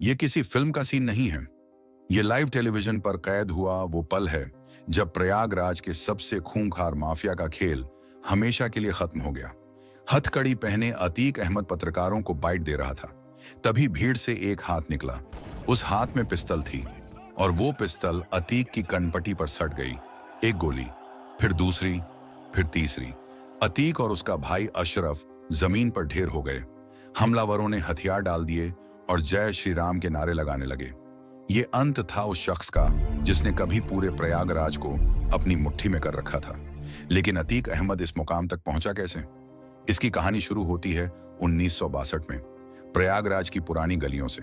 ये किसी फिल्म का सीन नहीं है। ये लाइव टेलीविजन पर कैद हुआ वो पल है जब प्रयागराज के सबसे खूंखार माफिया का खेल हमेशा के लिए खत्म हो गया। हथकड़ी पहने अतीक अहमद पत्रकारों को बाइट दे रहा था। तभी भीड़ से एक हाथ निकला। उस हाथ में पिस्तल थी और वो पिस्तल अतीक की कनपटी पर सट गई। एक गोली, फिर दूसरी, फिर तीसरी। अतीक और उसका भाई अशरफ जमीन पर ढेर हो गए। हमलावरों ने हथियार डाल दिए और जय श्री राम के नारे लगाने लगे। ये अंत था उस शख्स का जिसने कभी पूरे प्रयागराज को अपनी मुट्ठी में कर रखा था। लेकिन अतीक अहमद इस मुकाम तक पहुंचा कैसे? इसकी कहानी शुरू होती है 1962 में, प्रयागराज की पुरानी गलियों से।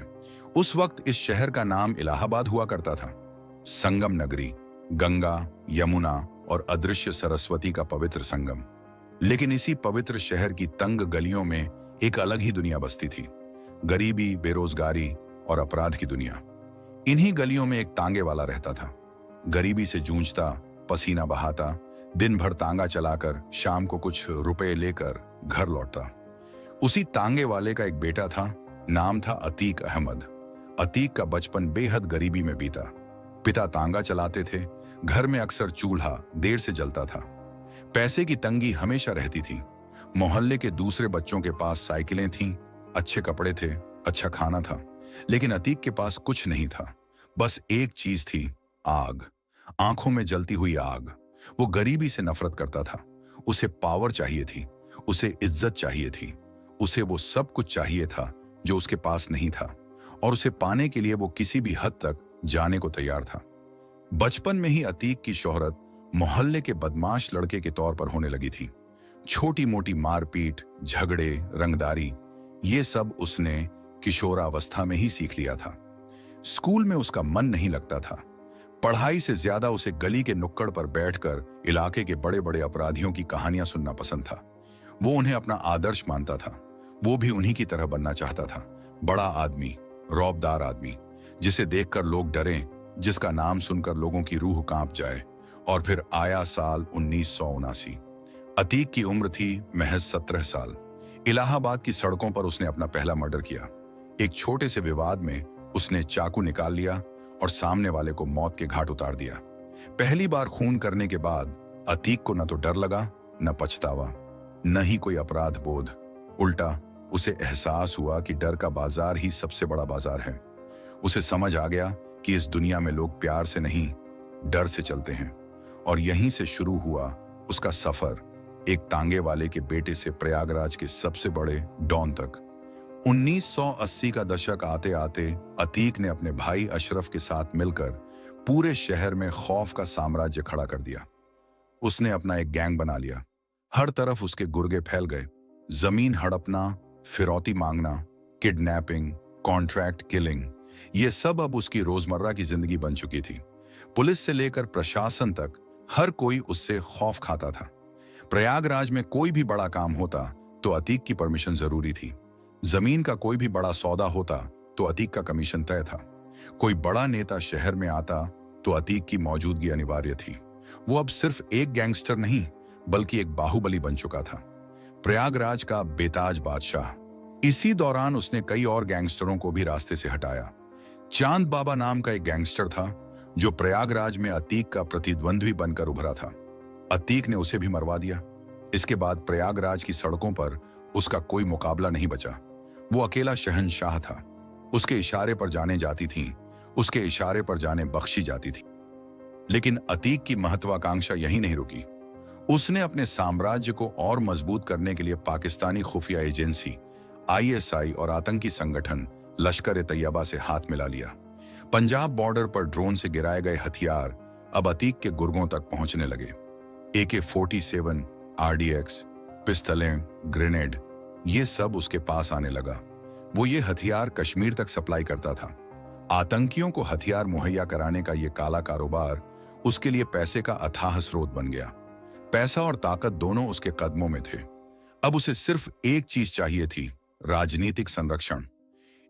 उस वक्त इस शहर का नाम इलाहाबाद हुआ करता था। संगम नगरी, गंगा, यमुना और अदृश्य सरस्वती का पवित्र संगम। लेकिन इसी पवित्र शहर की तंग गलियों में एक अलग ही दुनिया बसती थी। गरीबी, बेरोजगारी और अपराध की दुनिया। इन्हीं गलियों में एक तांगे वाला रहता था। गरीबी से जूझता, पसीना बहाता, दिन भर तांगा चलाकर शाम को कुछ रुपए लेकर घर लौटता। उसी तांगे वाले का एक बेटा था, नाम था अतीक अहमद। अतीक का बचपन बेहद गरीबी में बीता। पिता तांगा चलाते थे, घर में अक्सर चूल्हा देर से जलता था। पैसे की तंगी हमेशा रहती थी। मोहल्ले के दूसरे बच्चों के पास साइकिलें थीं, अच्छे कपड़े थे, अच्छा खाना था। लेकिन अतीक के पास कुछ नहीं था। बस एक चीज थी, आग। आंखों में जलती हुई आग। वो गरीबी से नफरत करता था। उसे पावर चाहिए थी, उसे इज्जत चाहिए थी, उसे वो सब कुछ चाहिए था जो उसके पास नहीं था, और उसे पाने के लिए वो किसी भी हद तक जाने को तैयार था। बचपन में ही अतीक की शोहरत मोहल्ले के बदमाश लड़के के तौर पर होने लगी थी। छोटी मोटी मारपीट, झगड़े, रंगदारी, ये सब उसने किशोरावस्था में ही सीख लिया था। स्कूल में उसका मन नहीं लगता था। पढ़ाई से ज्यादा उसे गली के नुक्कड़ पर बैठकर इलाके के बड़े बड़े अपराधियों की कहानियां सुनना पसंद था। वो उन्हें अपना आदर्श मानता था। वो भी उन्हीं की तरह बनना चाहता था। बड़ा आदमी, रौबदार आदमी, जिसे देखकर लोग डरें, जिसका नाम सुनकर लोगों की रूह कांप जाए। और फिर आया साल 1979। अतीक की उम्र थी महज 17 साल। इलाहाबाद की सड़कों पर उसने अपना पहला मर्डर किया। एक छोटे से विवाद में उसने चाकू निकाल लिया और सामने वाले को मौत के घाट उतार दिया। पहली बार खून करने के बाद अतीक को न तो डर लगा, न पछतावा, न ही कोई अपराध बोध। उल्टा उसे एहसास हुआ कि डर का बाजार ही सबसे बड़ा बाजार है। उसे समझ आ गया कि इस दुनिया में लोग प्यार से नहीं, डर से चलते हैं। और यहीं से शुरू हुआ उसका सफर, एक तांगे वाले के बेटे से प्रयागराज के सबसे बड़े डॉन तक। 1980 का दशक आते आते अतीक ने अपने भाई अशरफ के साथ मिलकर पूरे शहर में खौफ का साम्राज्य खड़ा कर दिया। उसने अपना एक गैंग बना लिया। हर तरफ उसके गुर्गे फैल गए। जमीन हड़पना, फिरौती मांगना, किडनैपिंग, कॉन्ट्रैक्ट किलिंग, ये सब अब उसकी रोजमर्रा की जिंदगी बन चुकी थी। पुलिस से लेकर प्रशासन तक हर कोई उससे खौफ खाता था। प्रयागराज में कोई भी बड़ा काम होता तो अतीक की परमिशन जरूरी थी। जमीन का कोई भी बड़ा सौदा होता तो अतीक का कमीशन तय था। कोई बड़ा नेता शहर में आता तो अतीक की मौजूदगी अनिवार्य थी। वो अब सिर्फ एक गैंगस्टर नहीं, बल्कि एक बाहुबली बन चुका था, प्रयागराज का बेताज बादशाह। इसी दौरान उसने कई और गैंगस्टरों को भी रास्ते से हटाया। चांद बाबा नाम का एक गैंगस्टर था जो प्रयागराज में अतीक का प्रतिद्वंद्वी बनकर उभरा था। अतीक ने उसे भी मरवा दिया। इसके बाद प्रयागराज की सड़कों पर उसका कोई मुकाबला नहीं बचा। वो अकेला शहंशाह था। उसके इशारे पर जाने जाती थीं, उसके इशारे पर जाने बख्शी जाती थी। लेकिन अतीक की महत्वाकांक्षा यहीं नहीं रुकी। उसने अपने साम्राज्य को और मजबूत करने के लिए पाकिस्तानी खुफिया एजेंसी ISI और आतंकी संगठन लश्कर-ए-तैयबा से हाथ मिला लिया। पंजाब बॉर्डर पर ड्रोन से गिराए गए हथियार अब अतीक के गुर्गों तक पहुंचने लगे। AK-47, RDX, पिस्तलें, ग्रेनेड, ये सब उसके पास आने लगा। वो ये हथियार कश्मीर तक सप्लाई करता था। आतंकियों को हथियार मुहैया कराने का ये काला कारोबार उसके लिए पैसे का अथाह स्रोत बन गया। पैसा और ताकत दोनों उसके कदमों में थे। अब उसे सिर्फ एक चीज चाहिए थी, राजनीतिक संरक्षण।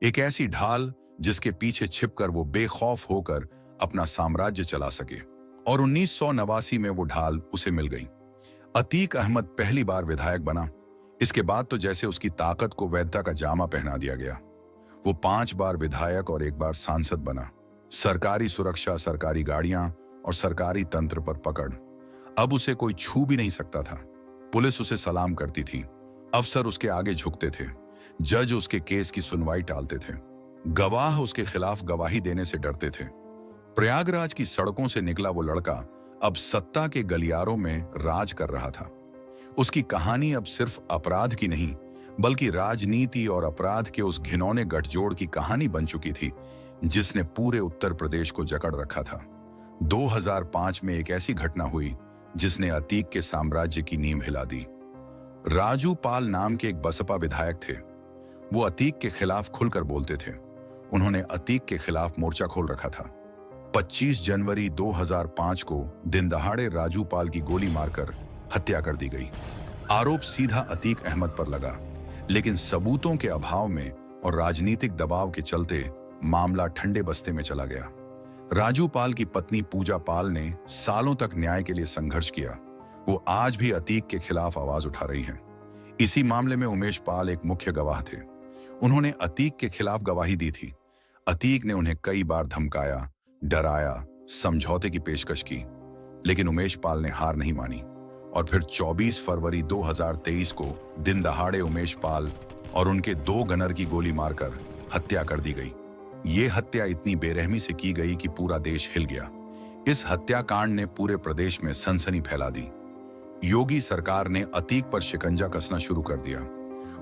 एक ऐसी ढाल जिसके पीछे छिपकर वो बेखौफ होकर अपना साम्राज्य चला सके। और 1989 में वो ढाल उसे मिल गई। अतीक अहमद पहली बार विधायक बना। इसके बाद तो जैसे उसकी ताकत को वैधता का जामा पहना दिया गया। वो 5 बार विधायक और 1 बार सांसद बना। सरकारी सुरक्षा, सरकारी गाड़ियां और सरकारी तंत्र पर पकड़। अब उसे कोई छू भी नहीं सकता था। पुलिस उसे सलाम करती थी, अफसर उसके आगे झुकते थे, जज उसके केस की सुनवाई टालते थे, गवाह उसके खिलाफ गवाही देने से डरते थे। प्रयागराज की सड़कों से निकला वो लड़का अब सत्ता के गलियारों में राज कर रहा था। उसकी कहानी अब सिर्फ अपराध की नहीं, बल्कि राजनीति और अपराध के उस घिनौने गठजोड़ की कहानी बन चुकी थी जिसने पूरे उत्तर प्रदेश को जकड़ रखा था। 2005 में एक ऐसी घटना हुई जिसने अतीक के साम्राज्य की नींव हिला दी। राजू पाल नाम के एक बसपा विधायक थे। वो अतीक के खिलाफ खुलकर बोलते थे। उन्होंने अतीक के खिलाफ मोर्चा खोल रखा था। 25 जनवरी 2005 को दिन दहाड़े राजू पाल की गोली मारकर हत्या कर दी गई। आरोप सीधा अतीक अहमद पर लगा, लेकिन सबूतों के अभाव में और राजनीतिक दबाव के चलते मामला ठंडे बस्ते में चला गया। राजू पाल की पत्नी पूजा पाल ने सालों तक न्याय के लिए संघर्ष किया। वो आज भी अतीक के खिलाफ आवाज उठा रही हैं। इसी मामले में उमेश पाल एक मुख्य गवाह थे। उन्होंने अतीक के खिलाफ गवाही दी थी। अतीक ने उन्हें कई बार धमकाया, डराया, समझौते की पेशकश की, लेकिन उमेश पाल ने हार नहीं मानी। और फिर 24 फरवरी 2023 को दिन दहाड़े उमेश पाल और उनके 2 गनर की गोली मारकर हत्या कर दी गई। ये हत्या इतनी बेरहमी से की गई कि पूरा देश हिल गया। इस हत्याकांड ने पूरे प्रदेश में सनसनी फैला दी। योगी सरकार ने अतीक पर शिकंजा कसना शुरू कर दिया।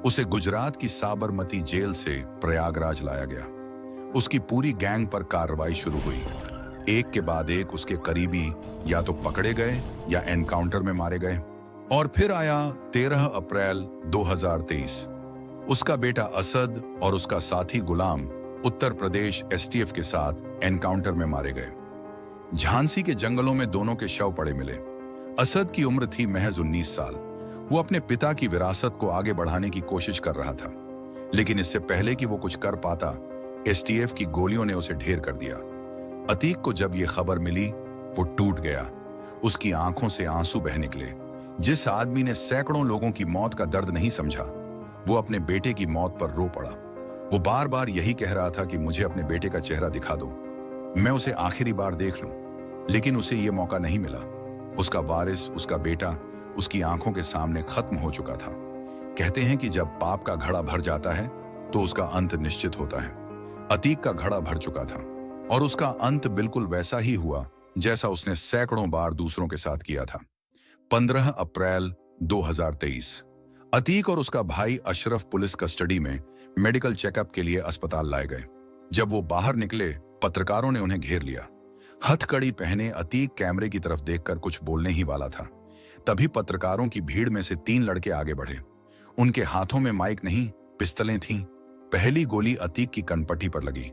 उसे गुजरात की साबरमती जेल से प्रयागराज लाया गया। उसकी पूरी गैंग पर कार्रवाई शुरू हुई। एक के बाद एक उसके करीबी या तो पकड़े गए या एनकाउंटर में मारे गए। और फिर आया 13 अप्रैल 2023। उसका बेटा असद और उसका साथी गुलाम उत्तर प्रदेश एसटीएफ के साथ एनकाउंटर में मारे गए। झांसी के जंगलों में दोनों के शव पड़े मिले। असद की उम्र थी महज 19 साल। वो अपने पिता की विरासत को आगे बढ़ाने की कोशिश कर रहा था, लेकिन इससे पहले कि वो कुछ कर पाता, एसटीएफ की गोलियों ने उसे ढेर कर दिया। अतीक को जब ये खबर मिली, वो टूट गया। उसकी आंखों से आंसू बह निकले। जिस आदमी ने सैकड़ों लोगों की मौत का दर्द नहीं समझा, वो अपने बेटे की मौत पर रो पड़ा। वो बार बार यही कह रहा था कि मुझे अपने बेटे का चेहरा दिखा दो, मैं उसे आखिरी बार देख लूं, लेकिन उसे ये मौका नहीं मिला। उसका वारिस, उसका बेटा, उसकी आंखों के सामने खत्म हो चुका था। कहते हैं कि जब पाप का घड़ा भर जाता है तो उसका अंत निश्चित होता है। अतीक का घड़ा भर चुका था और उसका अंत बिल्कुल वैसा ही हुआ जैसा उसने सैकड़ों बार दूसरों के साथ किया था। 15 अप्रैल 2023 अतीक और उसका भाई अशरफ पुलिस कस्टडी में मेडिकल चेकअप के लिए अस्पताल लाए गए। जब वो बाहर निकले, पत्रकारों ने उन्हें घेर लिया। हथकड़ी पहने अतीक कैमरे की तरफ देखकर कुछ बोलने ही वाला था। तभी पत्रकारों की भीड़ में से 3 लड़के आगे बढ़े। उनके हाथों में माइक नहीं, पिस्तलें थीं। पहली गोली अतीक की कनपट्टी पर लगी,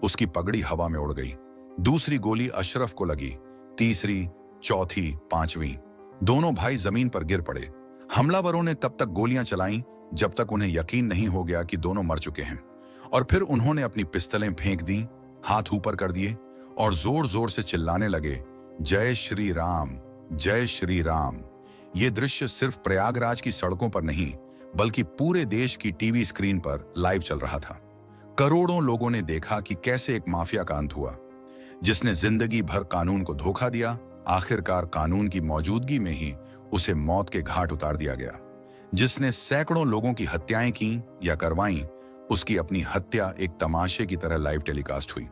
उसकी पगड़ी हवा में उड़ गई। दूसरी गोली अशरफ को लगी, तीसरी, चौथी, 5वीं। दोनों भाई जमीन पर गिर पड़े। हमलावरों ने तब तक गोलियां चलाईं जब तक उन्हें यकीन नहीं हो गया कि दोनों मर चुके हैं। और फिर उन्होंने अपनी पिस्तलें फेंक दी, हाथ ऊपर कर दिए और जोर जोर से चिल्लाने लगे, जय श्री राम, जय श्री राम। ये दृश्य सिर्फ प्रयागराज की सड़कों पर नहीं, बल्कि पूरे देश की टीवी स्क्रीन पर लाइव चल रहा था। करोड़ों लोगों ने देखा कि कैसे एक माफिया का अंत हुआ, जिसने जिंदगी भर कानून को धोखा दिया। आखिरकार कानून की मौजूदगी में ही उसे मौत के घाट उतार दिया गया। जिसने सैकड़ों लोगों की हत्याएं की या करवाईं, उसकी अपनी हत्या एक तमाशे की तरह लाइव टेलीकास्ट हुई।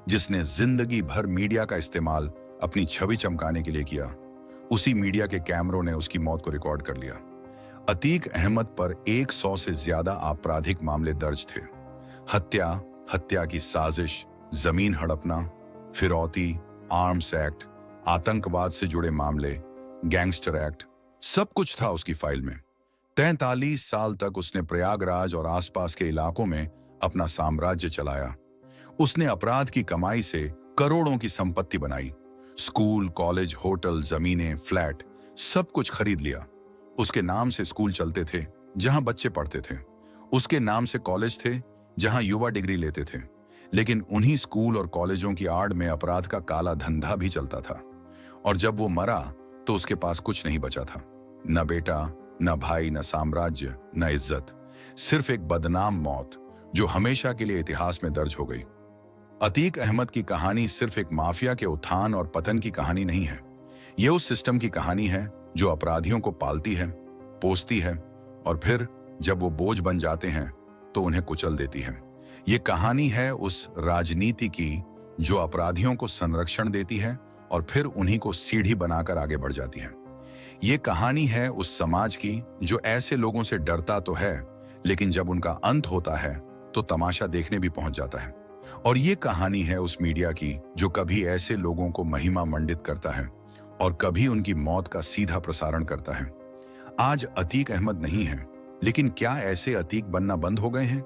जिसने जिंदगी भर मीडिया का इस्तेमाल अपनी छवि चमकाने के लिए किया, उसी मीडिया के कैमरों ने उसकी मौत को रिकॉर्ड कर लिया। अतीक अहमद पर 100 से ज्यादा आपराधिक मामले दर्ज थे। हत्या, हत्या की साजिश, जमीन हड़पना, फिरौती, आर्म्स एक्ट, आतंकवाद से जुड़े मामले, गैंगस्टर एक्ट, सब कुछ था उसकी फाइल में। 43 साल तक उसने प्रयागराज और आसपास के इलाकों में अपना साम्राज्य चलाया। उसने अपराध की कमाई से करोड़ों की संपत्ति बनाई। स्कूल, कॉलेज, होटल, जमीनें, फ्लैट, सब कुछ खरीद लिया। उसके नाम से स्कूल चलते थे जहां बच्चे पढ़ते थे। उसके नाम से कॉलेज थे जहां युवा डिग्री लेते थे। लेकिन उन्हीं स्कूल और कॉलेजों की आड़ में अपराध का काला धंधा भी चलता था। और जब वो मरा तो उसके पास कुछ नहीं बचा था। न बेटा, न भाई, न साम्राज्य, न इज्जत, सिर्फ एक बदनाम मौत। जो हमेशा के लिए इतिहास में दर्ज हो गई। अतीक अहमद की कहानी सिर्फ एक माफिया के उत्थान और पतन की कहानी नहीं है। यह उस सिस्टम की कहानी है जो अपराधियों को पालती है, पोसती है और फिर जब वो बोझ बन जाते हैं तो उन्हें कुचल देती है। ये कहानी है उस राजनीति की जो अपराधियों को संरक्षण देती है और फिर उन्हीं को सीढ़ी बनाकर आगे बढ़ जाती है। ये कहानी है उस समाज की जो ऐसे लोगों से डरता तो है, लेकिन जब उनका अंत होता है तो तमाशा देखने भी पहुंच जाता है। और ये कहानी है उस मीडिया की जो कभी ऐसे लोगों को महिमा मंडित करता है और कभी उनकी मौत का सीधा प्रसारण करता है। आज अतीक अहमद नहीं है, लेकिन क्या ऐसे अतीक बनना बंद हो गए हैं?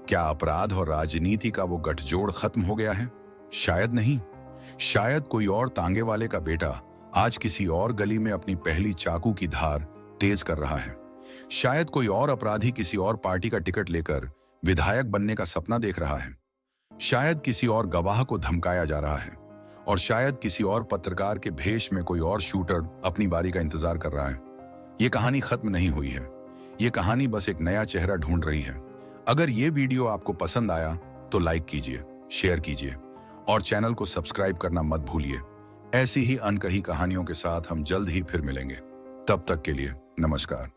क्या अपराध और राजनीति का वो गठजोड़ खत्म हो गया है? शायद नहीं। शायद कोई और तांगे वाले का बेटा आज किसी और गली में अपनी पहली चाकू की धार तेज कर रहा है। शायद कोई और अपराधी किसी और पार्टी का टिकट लेकर विधायक बनने का सपना देख रहा है। शायद किसी और गवाह को धमकाया जा रहा है और शायद किसी और पत्रकार के भेष में कोई और शूटर अपनी बारी का इंतजार कर रहा है। ये कहानी खत्म नहीं हुई है। ये कहानी बस एक नया चेहरा ढूंढ रही है। अगर ये वीडियो आपको पसंद आया तो लाइक कीजिए, शेयर कीजिए और चैनल को सब्सक्राइब करना मत भूलिए। ऐसी ही अनकही कहानियों के साथ हम जल्द ही फिर मिलेंगे। तब तक के लिए नमस्कार।